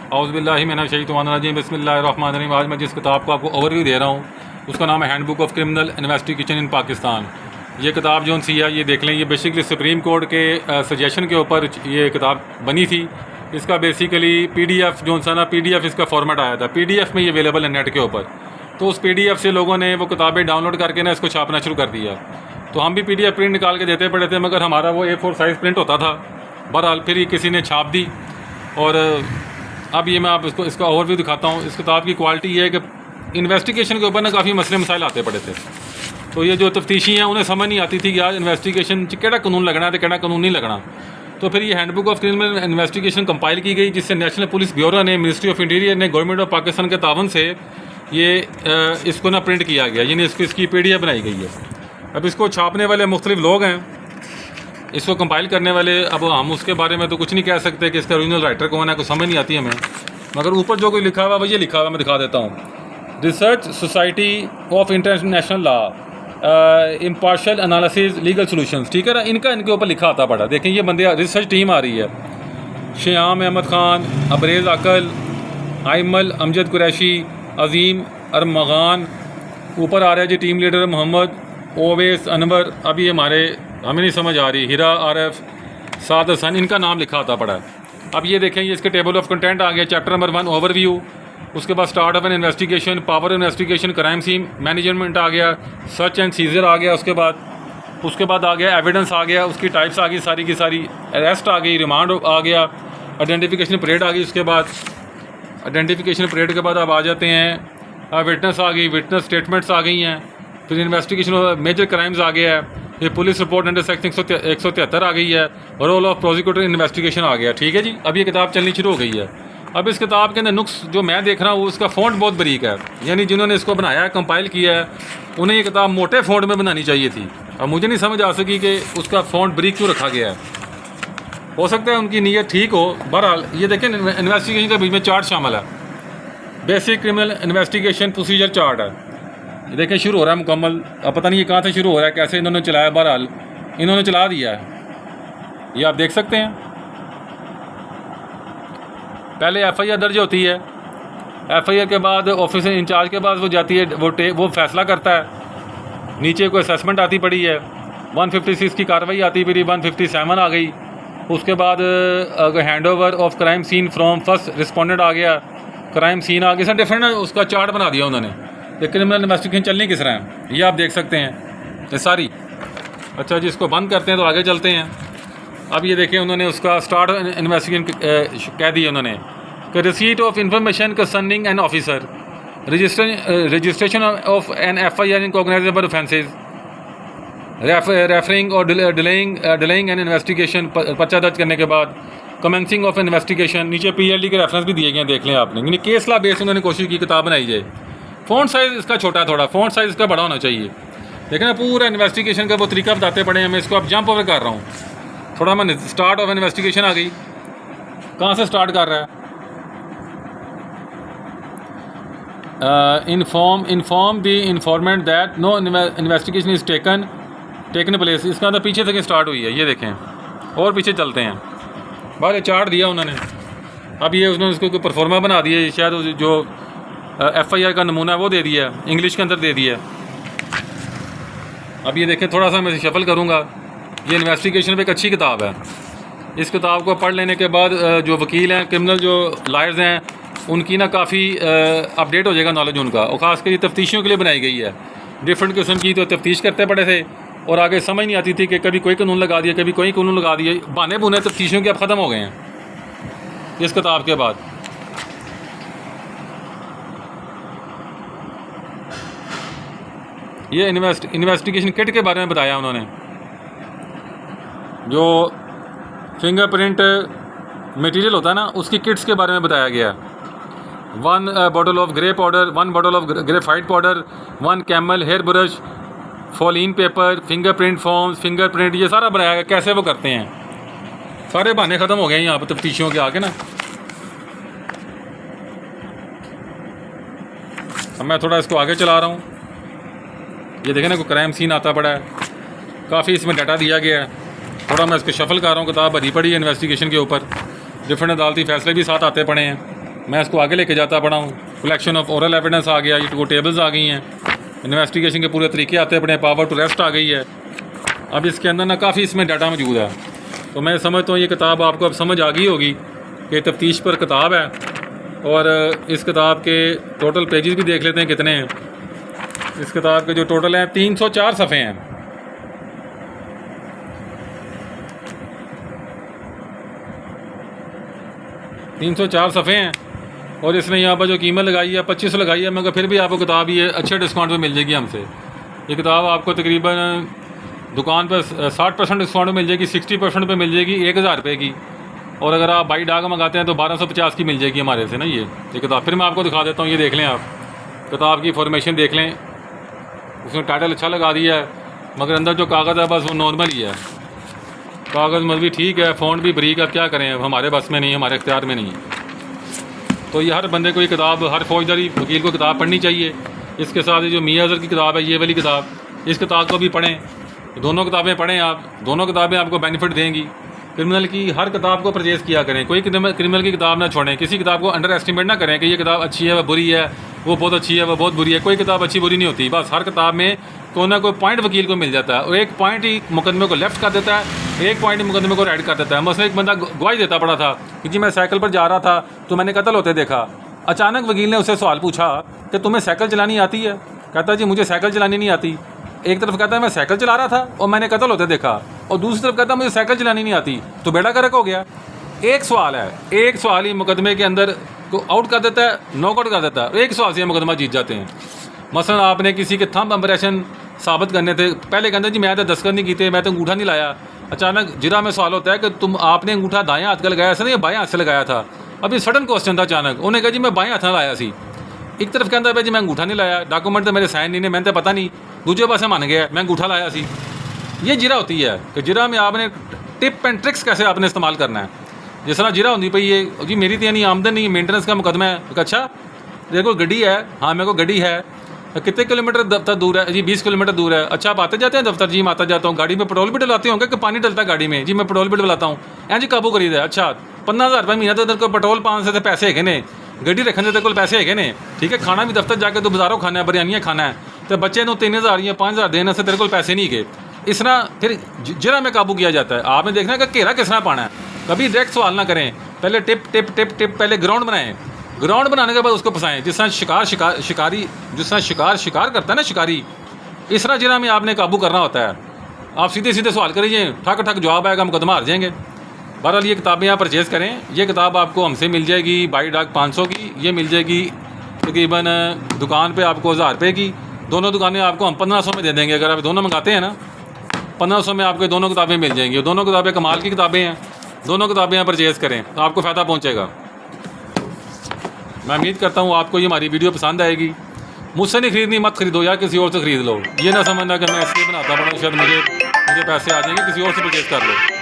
औज़ुबिल्लाहि मिनश्शैतानिर्रजीम बिस्मिल्लाहिर्रहमानिर्रहीम। आज मैं जिस किताब को आपको ओवरव्यू दे रहा हूँ उसका नाम है handbook of criminal investigation in Pakistan. ये किताब जो सी है, ये देख लें, ये बेसिकली सुप्रीम कोर्ट के सजेशन के ऊपर ये किताब बनी थी। इसका बेसिकली PDF जो सा ना PDF इसका फॉर्मेट आया था, PDF में ये अवेलेबल है नेट के ऊपर। तो उस PDF से लोगों ने वो किताबें डाउनलोड करके ना इसको छापना शुरू कर दिया। तो हम भी PDF प्रिंट निकाल के देते पड़े थे, मगर हमारा वो A4 साइज़ प्रिंट होता था। बहरहाल फिर ये किसी ने छाप दी और अब ये मैं आप इसका ओवरव्यू दिखाता हूँ। इस किताब की क्वालिटी ये है कि इन्वेस्टिगेशन के ऊपर ना काफ़ी मसले मसाइल आते पड़े थे। तो ये जो तफ्तीशी हैं उन्हें समझ नहीं आती थी कि आज इन्वेस्टिगेशन केड़ा कानून लगना है तो केड़ा कानून नहीं लगना। तो फिर ये handbook of criminal investigation compile की गई, जिससे नेशनल पुलिस ब्यूरो ने, मिनिस्ट्री ऑफ इंटीरियर ने, गवर्नमेंट ऑफ पाकिस्तान के तावन से ये इसको ना प्रिंट किया गया, यानी इसकी PDF बनाई गई है। अब इसको छापने वाले मुख्तलिफ लोग हैं, इसको कंपाइल करने वाले। अब हम उसके बारे में तो कुछ नहीं कह सकते कि इसका ओरिजिनल राइटर कौन है, कुछ समझ नहीं आती हमें। मगर ऊपर जो कोई लिखा हुआ वो ये लिखा हुआ, मैं दिखा देता हूँ। Research society of international law, impartial analysis, legal solutions, ठीक है ना, इनके ऊपर लिखा आता पड़ा। देखें ये बंदे, रिसर्च टीम आ रही है, श्याम अहमद खान, अबरेज़ अकल, आइमल अमजद कुरैशी, अजीम अरमगान। ऊपर आ रहा है जी टीम लीडर मोहम्मद ओवैस अनवर। अभी हमारे हमें नहीं समझ आ रही, हीरा आरफ, साद हसन, इनका नाम लिखा आता पड़ा है। अब ये देखें, ये इसके टेबल ऑफ कंटेंट आ गया। चैप्टर नंबर 1 ओवरव्यू, उसके बाद start of an investigation, power investigation, crime scene management आ गया, सर्च एंड सीजर आ गया। उसके बाद आ गया एविडेंस आ गया, उसकी टाइप्स आ गई सारी की सारी, अरेस्ट आ गई, रिमांड आ गया, आइडेंटिफिकेशन परेड आ गई। उसके बाद आइडेंटिफिकेशन परेड के बाद अब आ जाते हैं विटनेस आ गई, विटनेस स्टेटमेंट्स आ गई हैं। फिर इन्वेस्टिगेशन मेजर क्राइम्स आ गया है, ये पुलिस रिपोर्ट अंडर सेक्शन 173 आ गई है, रोल ऑफ प्रोसिक्यूटर इन्वेस्टिगेशन आ गया। ठीक है जी, अब ये किताब चलनी शुरू हो गई है। अब इस किताब के अंदर नुक्स जो मैं देख रहा हूँ, उसका फ़ॉन्ट बहुत बारीक है, यानी जिन्होंने इसको बनाया है, कंपाइल किया है, उन्हें ये किताब मोटे फ़ॉन्ट में बनानी चाहिए थी। अब मुझे नहीं समझ आ सकी कि उसका फ़ॉन्ट बारीक क्यों रखा गया है। हो सकता है उनकी नीयत ठीक हो। बहरहाल ये देखें, इन्वेस्टिगेशन के बीच में चार्ट शामिल है, basic criminal investigation procedure chart है। ये देखें शुरू हो रहा है मुकम्मल। अब पता नहीं ये कहाँ से शुरू हो रहा है, कैसे इन्होंने चलाया, बहरहाल इन्होंने चला दिया है। ये आप देख सकते हैं। पहले FIR दर्ज होती है, FIR के बाद ऑफिसर इंचार्ज के पास वो जाती है, वो फैसला करता है। नीचे कोई असेसमेंट आती पड़ी है, 156 की कार्रवाई आती पड़ी, 157 आ गई। उसके बाद hand over of crime scene from first respondent आ गया, क्राइम सीन आ गया। सर डिफरेंट उसका चार्ट बना दिया उन्होंने। ये क्रिमिनल इन्वेस्टिगेशन चलनी किस तरह है, ये आप देख सकते हैं ये सारी। अच्छा जी, इसको बंद करते हैं तो आगे चलते हैं। अब ये देखें, उन्होंने उसका स्टार्ट इन्वेस्टिगेशन कह दिया उन्होंने कि receipt of information concerning an officer, registration of an FIR in cognizable offences, referring और डिलेइंग एन इन्वेस्टिगेशन, पर्चा दर्ज करने के बाद कमेंसिंग ऑफ इन्वेस्टिगेशन। नीचे PLD के रेफरेंस भी दिए गए हैं, देख लें आपने। यानी केस लॉ बेस उन्होंने कोशिश की किताब बनाई जाए। फ़ॉन्ट साइज़ इसका छोटा है, थोड़ा फ़ॉन्ट साइज़ इसका बड़ा होना चाहिए। लेकिन पूरा इन्वेस्टिगेशन का वो तरीका बताते पड़े हैं। मैं इसको अब जंप ओवर कर रहा हूँ थोड़ा। मैं स्टार्ट ऑफ इन्वेस्टिगेशन आ गई, कहाँ से स्टार्ट कर रहा है, inform the informant that no investigation is taken place. इसका तो पीछे से स्टार्ट हुई है, ये देखें, और पीछे चलते हैं। बाहर चार्ट दिया उन्होंने। अब ये उसने उसको कोई परफॉर्मा बना दिया, शायद जो FIR का नमूना है वो दे दिया, इंग्लिश के अंदर दे दिया। अब ये देखें, थोड़ा सा मैं शफल करूँगा। ये इन्वेस्टिगेशन पे एक अच्छी किताब है। इस किताब को पढ़ लेने के बाद जो वकील हैं, क्रिमिनल जो लॉयर्स हैं, उनकी ना काफ़ी अपडेट हो जाएगा नॉलेज उनका। और ख़ासकर ये तफ्तीशियों के लिए बनाई गई है। डिफरेंट किस्म की तो तफ्तीश करते पड़े थे और आगे समझ नहीं आती थी कि कभी कोई कानून लगा दिया, कभी कोई कानून लगा दिया। बहाने बुने तफ्तीशियों के अब ख़त्म हो गए हैं इस किताब के बाद। ये इन्वेस्टिगेशन किट के बारे में बताया उन्होंने, जो फिंगरप्रिंट मटेरियल होता है ना, उसकी किट्स के बारे में बताया गया। 1 bottle of grey powder, 1 bottle of graphite powder, 1 camel hair brush, fallen paper, fingerprint forms, fingerprint, ये सारा बनाया गया कैसे वो करते हैं। सारे बहाने ख़त्म हो गए यहाँ पर तफ्तीशियों के आगे ना। अब मैं थोड़ा इसको आगे चला रहा हूँ। ये देखें ना, कोई क्राइम सीन आता पड़ा है, काफ़ी इसमें डाटा दिया गया है। थोड़ा मैं इसको शफल कर रहा हूँ, किताब भरी पड़ी है इन्वेस्टिगेशन के ऊपर, डिफरेंट अदालती फैसले भी साथ आते पड़े हैं। मैं इसको आगे लेके जाता पड़ा हूँ। कलेक्शन ऑफ ओरल एविडेंस आ गया, ये 2 टेबल्स आ गई हैं, इन्वेस्टिगेशन के पूरे तरीके आते पड़े, पावर टू रेस्ट आ गई है। अब इसके अंदर ना काफ़ी इसमें डाटा मौजूद है। तो मैं समझता हूँ ये किताब आपको अब समझ आ गई होगी कि तफ्तीश पर किताब है। और इस किताब के टोटल पेजेस भी देख लेते हैं कितने हैं। इस किताब के जो टोटल हैं 304 सफ़े हैं। तीन 304 सफ़े हैं और इसने यहाँ पर जो कीमत लगाई है 2500 लगाई है, मगर फिर भी आपको किताब ये अच्छे डिस्काउंट पे मिल जाएगी हमसे। ये किताब आपको तकरीबन दुकान पर 60% डिस्काउंट में मिल जाएगी, 60% पे मिल जाएगी 1000 रुपये की। और अगर आप बाई डाक मंगाते हैं तो 1250 की मिल जाएगी हमारे से ना ये किताब। फिर मैं आपको दिखा देता हूँ, ये देख लें आप, किताब की फॉर्मेशन देख लें। उसने टाइटल अच्छा लगा दिया है, मगर अंदर जो कागज़ है बस वो नॉर्मल ही है। कागज़ मत भी ठीक है, फ़ॉन्ट भी बरीक है, क्या करें, अब हमारे बस में नहीं, हमारे इख्तियार में नहीं है। तो ये हर बंदे को ये किताब, हर फौजदारी वकील को किताब पढ़नी चाहिए। इसके साथ ये जो मियां अज़हर की किताब है, ये वाली किताब, इस किताब को भी पढ़ें। दोनों किताबें पढ़ें आप, दोनों किताबें आपको बेनिफिट देंगी। क्रिमिनल की हर किताब को परचेज़ किया करें, कोई क्रिमिनल की किताब ना छोड़ें। किसी किताब को अंडर एस्टिमेट ना करें कि ये किताब अच्छी है वह बुरी है, वो बहुत अच्छी है वह बहुत बुरी है। कोई किताब अच्छी बुरी नहीं होती, बस हर किताब में कोई ना कोई पॉइंट वकील को मिल जाता है और एक पॉइंट ही मुकदमे को लेफ्ट कर देता है, एक पॉइंट ही मुकदमे को राइट कर देता है। मसलन एक बंदा गवाही देता पड़ा था कि जी मैं साइकिल पर जा रहा था तो मैंने कत्ल होते देखा। अचानक वकील ने उससे सवाल पूछा कि तुम्हें साइकिल चलानी आती है? कहता जी मुझे साइकिल चलानी नहीं आती। एक तरफ कहता है मैं साइकिल चला रहा था और मैंने कत्ल होते देखा, और दूसरी तरफ कहता है मुझे साइकिल चलानी नहीं आती। तो बेड़ा गर्क हो गया। एक सवाल है, एक सवाल ही मुकदमे के अंदर को आउट कर देता है, नॉकआउट कर देता है। एक सवाल से मुकदमा जीत जाते हैं। मसलन आपने किसी के थंब इंप्रेशन साबित करने थे, पहले कहते जी मैं तो दस्तखत नहीं किए, मैं तो अंगूठा नहीं लाया। अचानक जिरा में सवाल होता है कि तुम आपने अंगूठा दाएं हाथ का लगाया, ऐसा नहीं बाएं हाथ से लगाया था। अभी सडन क्वेश्चन था, अचानक उन्हें कहा जी मैं बाएं हाथ ना लाया सी। एक तरफ कहता है जी मैं अंगूठा नहीं लाया, डॉक्यूमेंट तो मेरे साइन नहीं ने, मैंने तो पता नहीं। दूसरे पासे मान गया मैं अंगूठा लाया सी। ये जिरा होती है कि जिरा में आपने टिप एंड ट्रिक्स कैसे आपने इस्तेमाल करना है। जिस तरह जिरा होती पई ये जी मेरी तो यानी आमदन नहीं, मेंटेनेंस का मुकदमा है। अच्छा तेरे को गड्डी है? हाँ मेरे को गड्डी है। कितने किलोमीटर दफ्तर दूर है? जी 20 किलोमीटर दूर है। अच्छा आप आते जाते हैं दफ्तर? जी मैं आता जाता हूँ। गाड़ी में पेट्रोल भी डलाते होंगे कि पानी डलता है गाड़ी में? जी मैं पेट्रोल भी डलाता हूँ। ऐं जी काबू करी दे। अच्छा 15,000 रुपये महीना तो तेरे को पेट्रोल 500 से पैसे है ने, गड्डी रखने तेरे को पैसे है ने, ठीक है। खाना भी दफ्तर जाके तो बाजारों खाना है, बिरयानियाँ खाना है, तो बच्चे को 3,000 या 5,000 देने से तेरे को पैसे नहीं गए। इस तरह फिर जिरा में काबू किया जाता है। आपने देखना है कि घेरा किस तरह पाना है। कभी डायरेक्ट सवाल ना करें, पहले टिप टिप टिप टिप पहले ग्राउंड बनाएं। ग्राउंड बनाने के बाद उसको फंसाएं। जिस तरह शिकार करता है ना शिकारी, इस तरह जिरा में आपने काबू करना होता है। आप सीधे सीधे सवाल करिए, ठक ठक जवाब आएगा, मुकदमा हार जाएंगे। बहरहाल ये किताबें आप परचेज़ करें। ये किताब आपको हमसे मिल जाएगी बाई डाक 500 की, ये मिल जाएगी तकरीबन दुकान पे आपको 1000 रुपये की। दोनों दुकानें आपको हम 1500 में दे देंगे। अगर आप दोनों मंगाते हैं ना 1500 में आपको दोनों किताबें मिल जाएंगी। दोनों किताबें कमाल की किताबें हैं, दोनों किताबें आप परचेज़ करें तो आपको फ़ायदा पहुँचेगा। मैं उम्मीद करता हूँ आपको ये हमारी वीडियो पसंद आएगी। मुझसे नहीं खरीदनी, मत खरीदो यार, किसी और से ख़रीद लो। ये ना समझना कि मैं इसलिए बनाता बड़ा शायद मुझे पैसे आ जाएंगे, किसी और से परचेज़ कर लो।